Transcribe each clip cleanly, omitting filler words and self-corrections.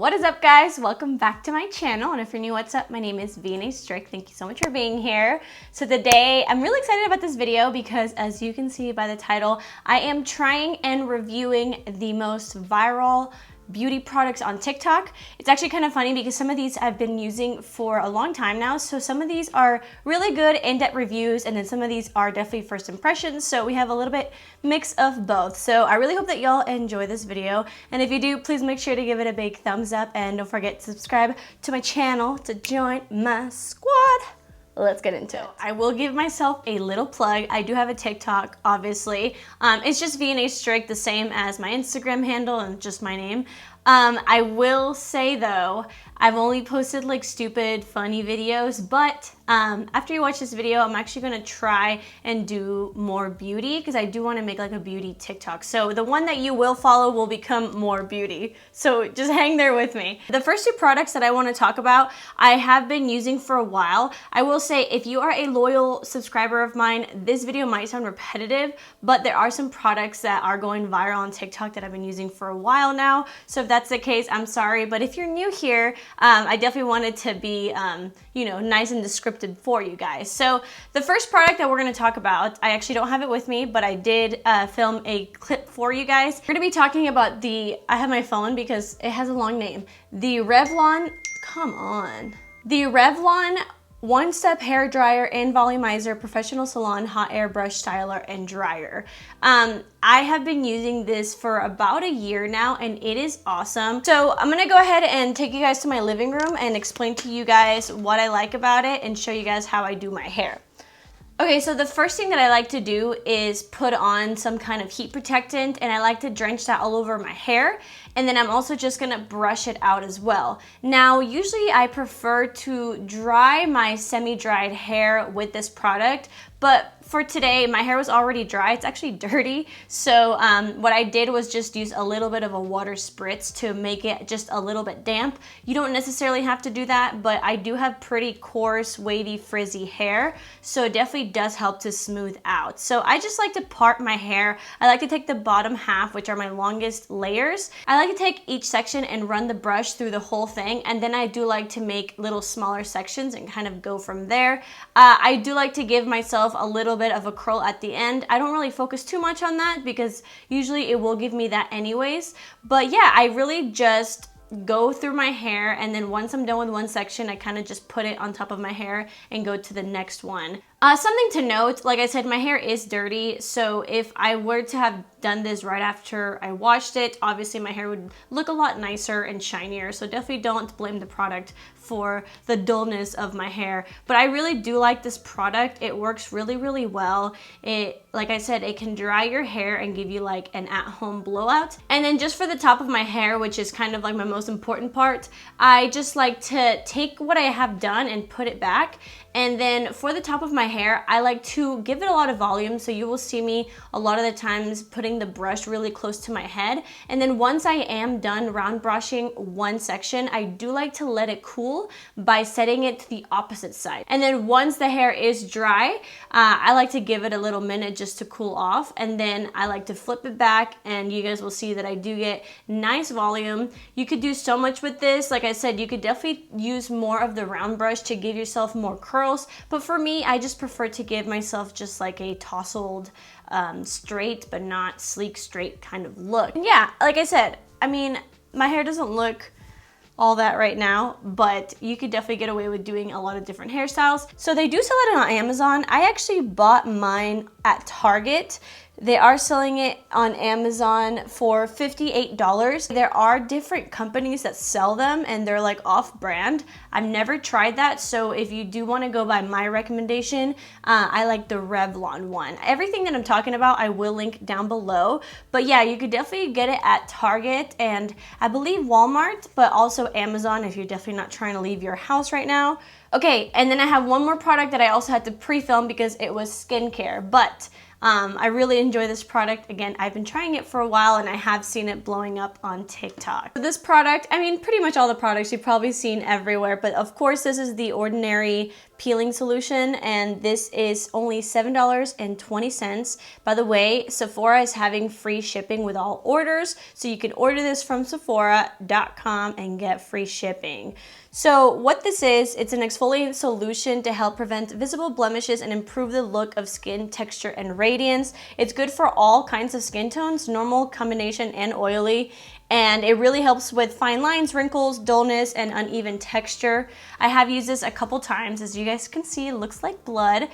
What is up, guys? Welcome back to my channel, and if you're new, what's up? My name is vianney.strick. Thank you so much for being here. So today I'm really excited about this video because, as you can see by the title, I am trying and reviewing the most viral beauty products on TikTok. It's actually kind of funny because some of these I've been using for a long time now. So some of these are really good in-depth reviews, and then some of these are definitely first impressions. So we have a little bit mix of both. So I really hope that y'all enjoy this video. And if you do, please make sure to give it a big thumbs up, and don't forget to subscribe to my channel to join my squad. Let's get into it. I will give myself a little plug. I do have a TikTok, obviously. It's just vianney.strick, the same as my Instagram handle and just my name. I will say though, I've only posted like stupid, funny videos, but after you watch this video, I'm actually gonna try and do more beauty because I do want to make like a beauty TikTok. So the one that you will follow will become more beauty. So just hang there with me. The first two products that I want to talk about, I have been using for a while. I will say if you are a loyal subscriber of mine, this video might sound repetitive, but there are some products that are going viral on TikTok that I've been using for a while now. So if that's the case, I'm sorry. But if you're new here, I definitely wanted to be, you know, nice and descriptive for you guys. So the first product that we're going to talk about, I actually don't have it with me, but I did film a clip for you guys. We're going to be talking about I have my phone because it has a long name. The Revlon, the Revlon one-step hair dryer and volumizer professional salon hot air brush styler and dryer. I have been using this for about a year now, and it is awesome. So I'm gonna go ahead and take you guys to my living room and explain to you guys what I like about it and show you guys how I do my hair. Okay, so the first thing that I like to do is put on some kind of heat protectant, and I like to drench that all over my hair. And then I'm also just gonna brush it out as well. Now, usually I prefer to dry my semi-dried hair with this product, but for today, my hair was already dry. It's actually dirty. So what I did was just use a little bit of a water spritz to make it just a little bit damp. You don't necessarily have to do that, but I do have pretty coarse, wavy, frizzy hair. So it definitely does help to smooth out. So I just like to part my hair. I like to take the bottom half, which are my longest layers. I like to take each section and run the brush through the whole thing. And then I do like to make little smaller sections and kind of go from there. I do like to give myself a little bit of a curl at the end. I don't really focus too much on that because usually it will give me that anyways. But yeah, I really just go through my hair, and then once I'm done with one section, I kind of just put it on top of my hair and go to the next one. Something to note, like I said, my hair is dirty, so if I were to have done this right after I washed it, obviously my hair would look a lot nicer and shinier, so definitely don't blame the product for the dullness of my hair. But I really do like this product. It works really, really well. Like I said, it can dry your hair and give you like an at-home blowout. And then just for the top of my hair, which is kind of like my most important part, I just like to take what I have done and put it back. And then for the top of my hair, I like to give it a lot of volume. So you will see me a lot of the times putting the brush really close to my head. And then once I am done round brushing one section, I do like to let it cool by setting it to the opposite side. And then once the hair is dry, I like to give it a little minute just to cool off. And then I like to flip it back, and you guys will see that I do get nice volume. You could do so much with this. Like I said, you could definitely use more of the round brush to give yourself more curls. But for me, I just prefer to give myself just like a tousled, straight but not sleek straight kind of look. And yeah, like I said, I mean, my hair doesn't look all that right now, but you could definitely get away with doing a lot of different hairstyles. So they do sell it on Amazon. I actually bought mine at Target. They are selling it on Amazon for $58. There are different companies that sell them, and they're like off-brand. I've never tried that, so if you do want to go by my recommendation, I like the Revlon one. Everything that I'm talking about, I will link down below. But yeah, you could definitely get it at Target and I believe Walmart, but also Amazon if you're definitely not trying to leave your house right now. Okay, and then I have one more product that I also had to pre-film because it was skincare, but I really enjoy this product. Again, I've been trying it for a while and I have seen it blowing up on TikTok. This product, I mean, pretty much all the products you've probably seen everywhere, but of course this is the Ordinary peeling solution, and this is only $7.20. By the way, Sephora is having free shipping with all orders, so you can order this from Sephora.com and get free shipping. So what this is, it's an exfoliant solution to help prevent visible blemishes and improve the look of skin texture and radiance. It's good for all kinds of skin tones, normal, combination, and oily. And it really helps with fine lines, wrinkles, dullness, and uneven texture. I have used this a couple times. As you guys can see, it looks like blood.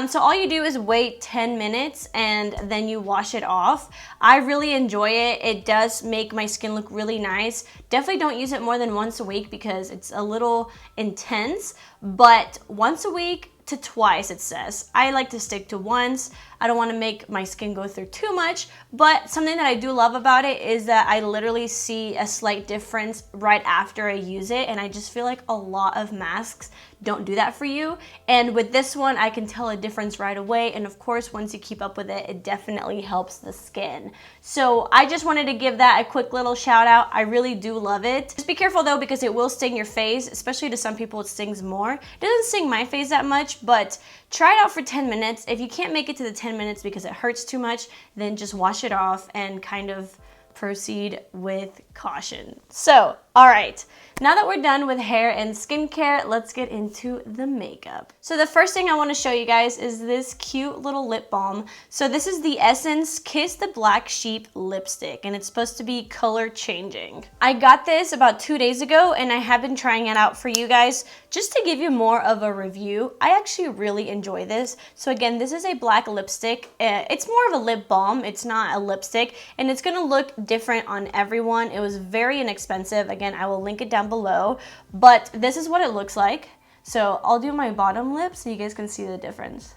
So all you do is wait 10 minutes and then you wash it off. I really enjoy it. It does make my skin look really nice. Definitely don't use it more than once a week because it's a little intense, but once a week to twice, it says. I like to stick to once. I don't want to make my skin go through too much, but something that I do love about it is that I literally see a slight difference right after I use it, and I just feel like a lot of masks don't do that for you. And with this one, I can tell a difference right away, and of course, once you keep up with it, it definitely helps the skin. So I just wanted to give that a quick little shout out. I really do love it. Just be careful though, because it will sting your face, especially to some people it stings more. It doesn't sting my face that much, but try it out for 10 minutes. If you can't make it to the 10 minutes because it hurts too much, then just wash it off and kind of proceed with caution. So, all right, now that we're done with hair and skincare, let's get into the makeup. So the first thing I want to show you guys is this cute little lip balm. So this is the Essence Kiss the Black Sheep lipstick, and it's supposed to be color changing. I got this about 2 days ago, and I have been trying it out for you guys just to give you more of a review. I actually really enjoy this. So again, this is a black lipstick. It's more of a lip balm. It's not a lipstick, and it's gonna look different on everyone. It was very inexpensive. Again, I will link it down below, but this is what it looks like. So I'll do my bottom lip so you guys can see the difference.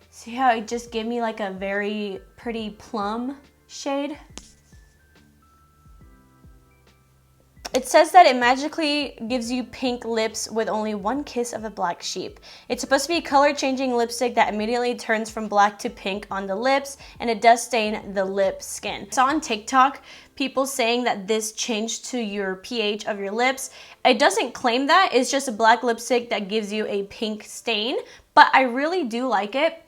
See how it just gave me like a very pretty plum shade? It says that it magically gives you pink lips with only one kiss of a black sheep. It's supposed to be a color-changing lipstick that immediately turns from black to pink on the lips, and it does stain the lip skin. I saw on TikTok people saying that this changed to your pH of your lips. It doesn't claim that. It's just a black lipstick that gives you a pink stain, but I really do like it.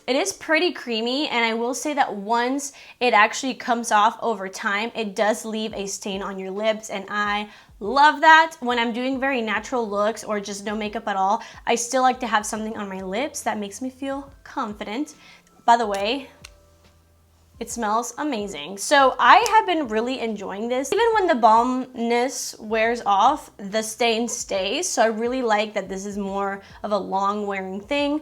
It is pretty creamy, and I will say that once it actually comes off over time, it does leave a stain on your lips, and I love that. When I'm doing very natural looks or just no makeup at all, I still like to have something on my lips that makes me feel confident. By the way, it smells amazing. So I have been really enjoying this. Even when the balmness wears off, the stain stays, so I really like that this is more of a long wearing thing.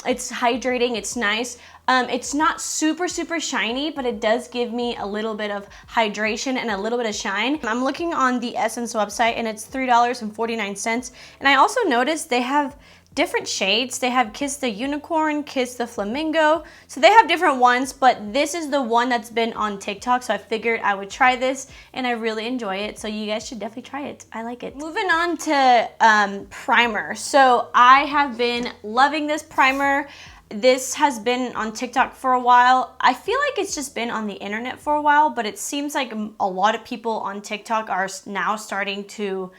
It's hydrating, it's nice. It's not super shiny, but it does give me a little bit of hydration and a little bit of shine. I'm looking on the Essence website, and it's $3.49. And I also noticed they have different shades. They have Kiss the Unicorn, Kiss the Flamingo. So they have different ones, but this is the one that's been on TikTok, so I figured I would try this, and I really enjoy it. So you guys should definitely try it. I like it. Moving on to primer. So I have been loving this primer. This has been on TikTok for a while. I feel like it's just been on the internet for a while, but it seems like a lot of people on TikTok are now starting to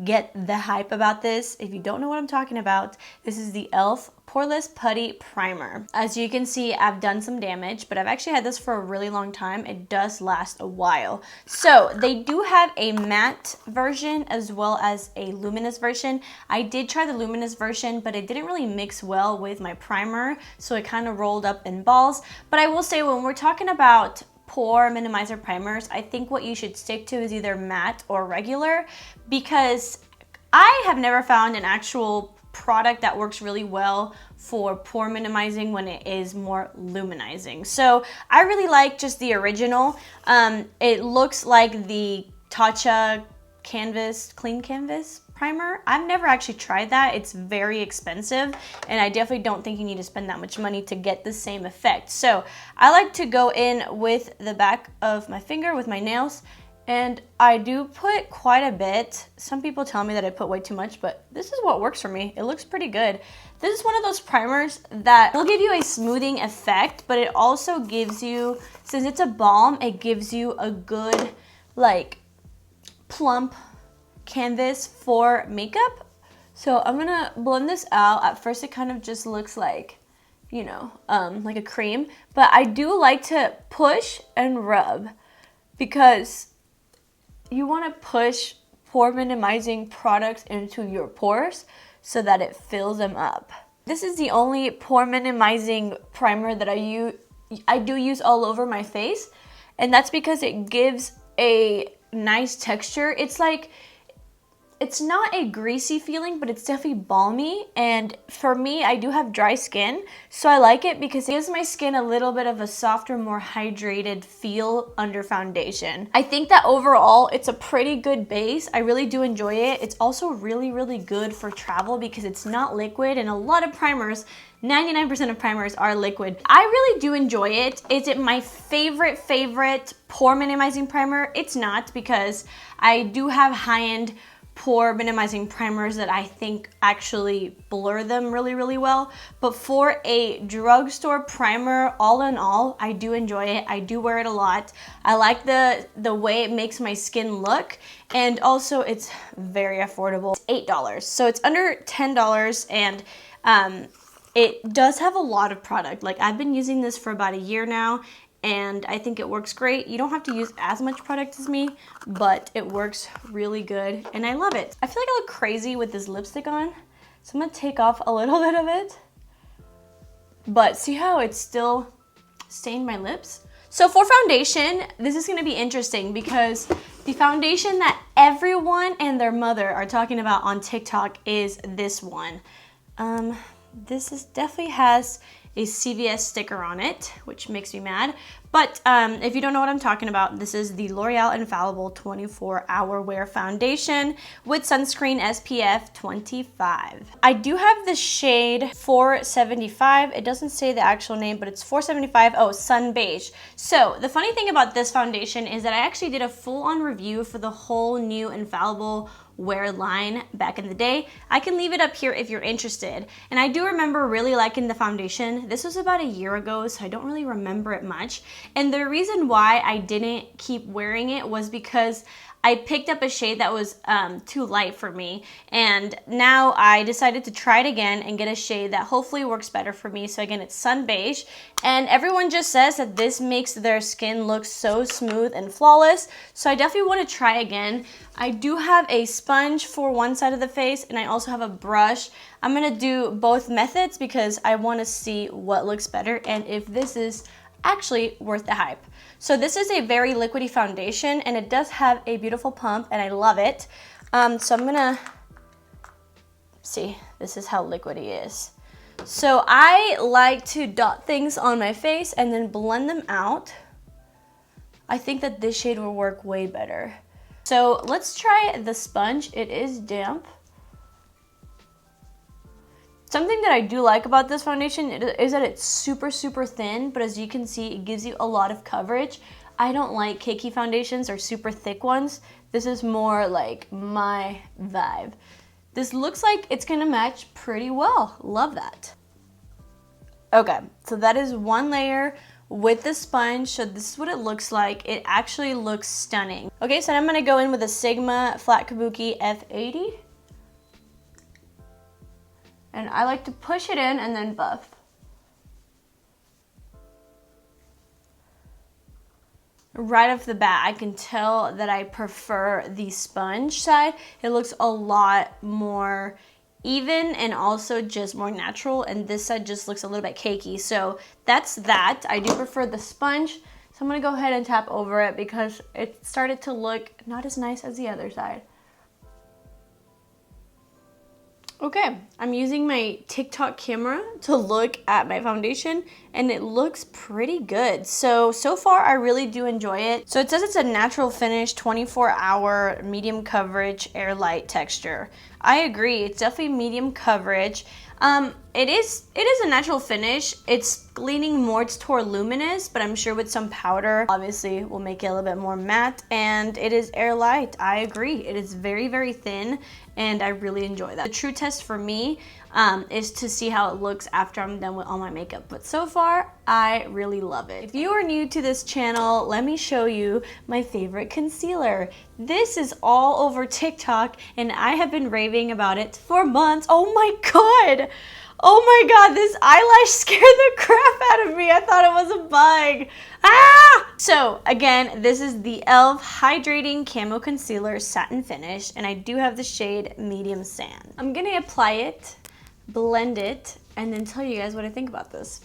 get the hype about this. If you don't know what I'm talking about, this is the e.l.f. Poreless Putty Primer. As you can see, I've done some damage, but I've actually had this for a really long time. It does last a while. So they do have a matte version as well as a luminous version. I did try the luminous version, but it didn't really mix well with my primer, so it kind of rolled up in balls. But I will say, when we're talking about pore minimizer primers, I think what you should stick to is either matte or regular, because I have never found an actual product that works really well for pore minimizing when it is more luminizing. So I really like just the original. It looks like the Tatcha Canvas, Clean Canvas primer. I've never actually tried that. It's very expensive, and I definitely don't think you need to spend that much money to get the same effect. So I like to go in with the back of my finger with my nails And I do put quite a bit. Some people tell me that I put way too much, but this is what works for me. It looks pretty good. This is one of those primers that will give you a smoothing effect, but it also gives you, since it's a balm, it gives you a good, like, plump canvas for makeup. So I'm gonna blend this out. At first it kind of just looks like, you know, like a cream, but I do like to push and rub because you want to push pore minimizing products into your pores so that it fills them up. This is the only pore minimizing primer that I do use all over my face, and that's because it gives a nice texture. It's like, it's not a greasy feeling, but it's definitely balmy. And for me, I do have dry skin, so I like it because it gives my skin a little bit of a softer, more hydrated feel under foundation. I think that overall, it's a pretty good base. I really do enjoy it. It's also really, really good for travel because it's not liquid, and a lot of primers, 99% of primers are liquid. I really do enjoy it. Is it my favorite pore minimizing primer? It's not, because I do have high-end pore minimizing primers that I think actually blur them really, really well. But for a drugstore primer, all in all, I do enjoy it. I do wear it a lot. I like the way it makes my skin look, and also it's very affordable. It's $8, so it's under $10, and it does have a lot of product. Like, I've been using this for about a year now, and I think it works great. You don't have to use as much product as me, but it works really good, and I love it. I feel like I look crazy with this lipstick on, so I'm gonna take off a little bit of it. But see how it's still stained my lips? So for foundation, this is gonna be interesting because the foundation that everyone and their mother are talking about on TikTok is this one. This definitely has a CVS sticker on it, which makes me mad. But if you don't know what I'm talking about, this is the L'Oreal Infallible 24-Hour Wear Foundation with sunscreen SPF 25. I do have the shade 475. It doesn't say the actual name, but it's 475. Oh, Sun Beige. So the funny thing about this foundation is that I actually did a full-on review for the whole new Infallible Wear line back in the day. I can leave it up here if you're interested. And I do remember really liking the foundation. This was about a year ago, so I don't really remember it much. And the reason why I didn't keep wearing it was because I picked up a shade that was too light for me, and now I decided to try it again and get a shade that hopefully works better for me. So again, it's Sun Beige, and everyone just says that this makes their skin look so smooth and flawless, so I definitely want to try again. I do have a sponge for one side of the face, and I also have a brush. I'm going to do both methods because I want to see what looks better and if this is actually worth the hype. So this is a very liquidy foundation, and it does have a beautiful pump, and I love it. So I'm gonna see, this is how liquidy is. So I like to dot things on my face and then blend them out. I think that this shade will work way better. So let's try the sponge. It is damp. Something that I do like about this foundation is that it's super, super thin, but as you can see, it gives you a lot of coverage. I don't like cakey foundations or super thick ones. This is more like my vibe. This looks like it's gonna match pretty well. Love that. Okay, so that is one layer with the sponge. So this is what it looks like. It actually looks stunning. Okay, so I'm gonna go in with a Sigma Flat Kabuki F80. And I like to push it in and then buff. Right off the bat, I can tell that I prefer the sponge side. It looks a lot more even and also just more natural, and this side just looks a little bit cakey. So that's that. I do prefer the sponge. So I'm gonna go ahead and tap over it because it started to look not as nice as the other side. Okay, I'm using my TikTok camera to look at my foundation, and it looks pretty good. So far I really do enjoy it. So it says it's a natural finish, 24-hour, medium coverage, air light texture. I agree, it's definitely medium coverage. It is a natural finish. It's leaning more toward luminous, but I'm sure with some powder, obviously will make it a little bit more matte, and it is airlight. I agree. It is very, very thin, and I really enjoy that. The true test for me is to see how it looks after I'm done with all my makeup, but so far, I really love it. If you are new to this channel, let me show you my favorite concealer. This is all over TikTok, and I have been raving about it for months. Oh my God! Oh my God, this eyelash scared the crap out of me. I thought it was a bug. Ah! So again, this is the e.l.f. Hydrating Camo Concealer Satin Finish, and I do have the shade Medium Sand. I'm gonna apply it, blend it, and then tell you guys what I think about this.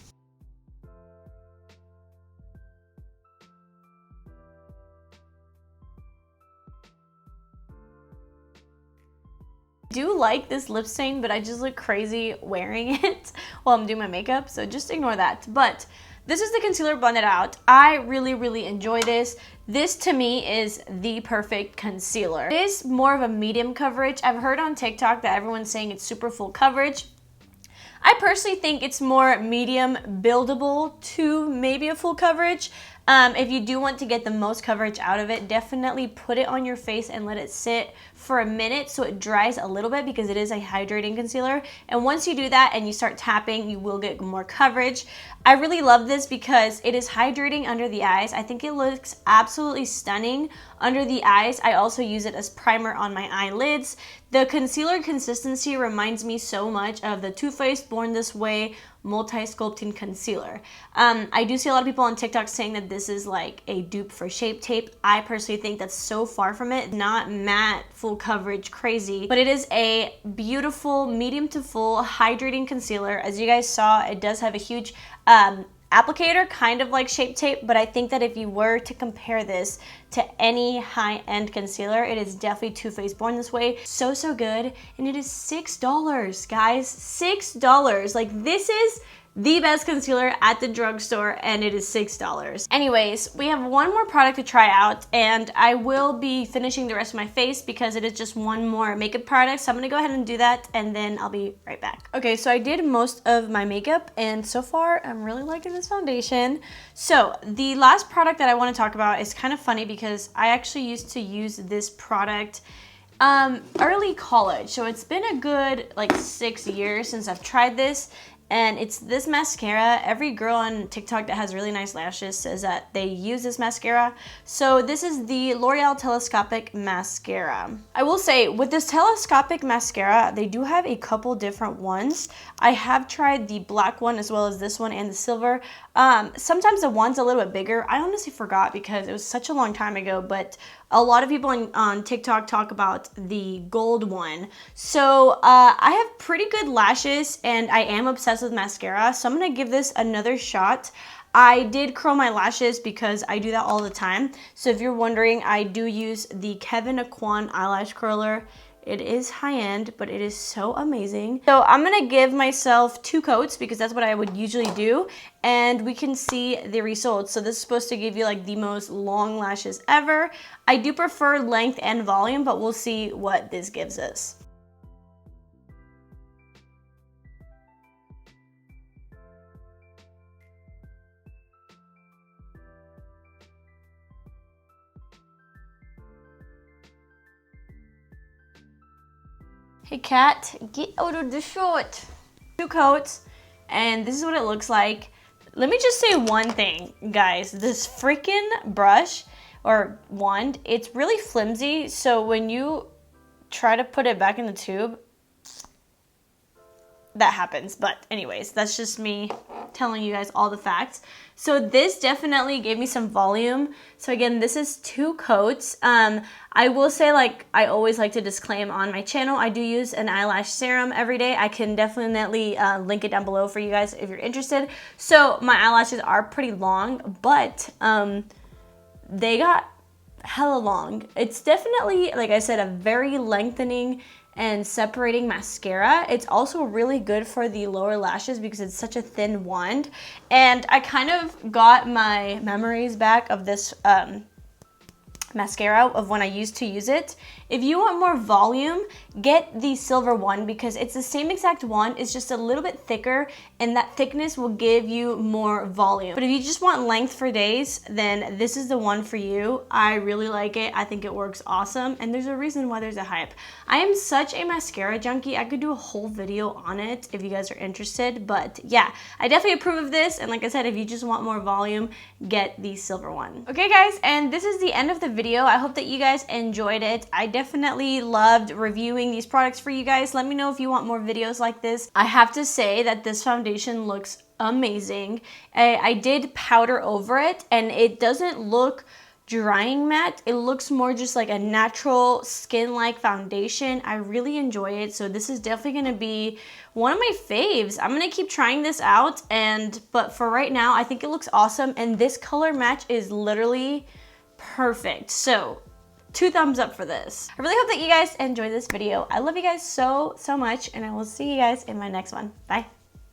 Do like this lip stain, but I just look crazy wearing it while I'm doing my makeup, so just ignore that. But this is the concealer blended out. I really, really enjoy this. This to me is the perfect concealer. It is more of a medium coverage. I've heard on TikTok that everyone's saying it's super full coverage. I personally think it's more medium buildable to maybe a full coverage. If you do want to get the most coverage out of it, definitely put it on your face and let it sit for a minute so it dries a little bit, because it is a hydrating concealer. And once you do that and you start tapping, you will get more coverage. I really love this because it is hydrating under the eyes. I think it looks absolutely stunning under the eyes. I also use it as primer on my eyelids. The concealer consistency reminds me so much of the Too Faced Born This Way multi-sculpting concealer. I do see a lot of people on TikTok saying that this is like a dupe for Shape Tape. I personally think that's so far from it. Not matte, full coverage, crazy, but it is a beautiful medium to full hydrating concealer. As you guys saw, it does have a huge applicator, kind of like Shape Tape, but I think that if you were to compare this to any high-end concealer, it is definitely Too Faced Born This Way. So, so good, and it is $6, guys. $6. Like, this is the best concealer at the drugstore, and it is $6. Anyways, we have one more product to try out, and I will be finishing the rest of my face because it is just one more makeup product. So I'm gonna go ahead and do that, and then I'll be right back. Okay, so I did most of my makeup, and so far I'm really liking this foundation. So the last product that I want to talk about is kind of funny because I actually used to use this product early college. So it's been a good like 6 years since I've tried this. And it's this mascara. Every girl on TikTok that has really nice lashes says that they use this mascara. So this is the L'Oreal Telescopic Mascara. I will say, with this telescopic mascara, they do have a couple different ones. I have tried the black one as well as this one and the silver. Sometimes the one's a little bit bigger. I honestly forgot because it was such a long time ago, but a lot of people on TikTok talk about the gold one. So I have pretty good lashes and I am obsessed with mascara. So I'm gonna give this another shot. I did curl my lashes because I do that all the time. So if you're wondering, I do use the Kevyn Aucoin eyelash curler. It is high-end, but it is so amazing. So I'm gonna give myself 2 coats because that's what I would usually do, and we can see the results. So this is supposed to give you like the most long lashes ever. I do prefer length and volume, but we'll see what this gives us. Hey cat, get out of the shot. 2 coats, and this is what it looks like. Let me just say one thing, guys. This freaking brush or wand, it's really flimsy, so when you try to put it back in the tube, that happens. But anyways, that's just me telling you guys all the facts. So this definitely gave me some volume. So again, this is 2 coats. I will say, like I always like to disclaim on my channel, I do use an eyelash serum every day. I can definitely link it down below for you guys if you're interested. So my eyelashes are pretty long, but they got hella long. It's definitely, like I said, a very lengthening and separating mascara. It's also really good for the lower lashes because it's such a thin wand. And I kind of got my memories back of this mascara of when I used to use it. If you want more volume, get the silver one because it's the same exact one, it's just a little bit thicker, and that thickness will give you more volume. But if you just want length for days, then this is the one for you. I really like it. I think it works awesome, and there's a reason why there's a hype. I am such a mascara junkie. I could do a whole video on it if you guys are interested, but yeah, I definitely approve of this, and like I said, if you just want more volume, get the silver one. Okay guys, and this is the end of the video. I hope that you guys enjoyed it. I definitely loved reviewing these products for you guys. Let me know if you want more videos like this. I have to say that this foundation looks amazing. I did powder over it, and it doesn't look drying matte. It looks more just like a natural skin-like foundation. I really enjoy it, so this is definitely gonna be one of my faves. I'm gonna keep trying this out, but for right now, I think it looks awesome, and this color match is literally perfect. So 2 thumbs up for this. I really hope that you guys enjoyed this video. I love you guys so much, and I will see you guys in my next one. Bye.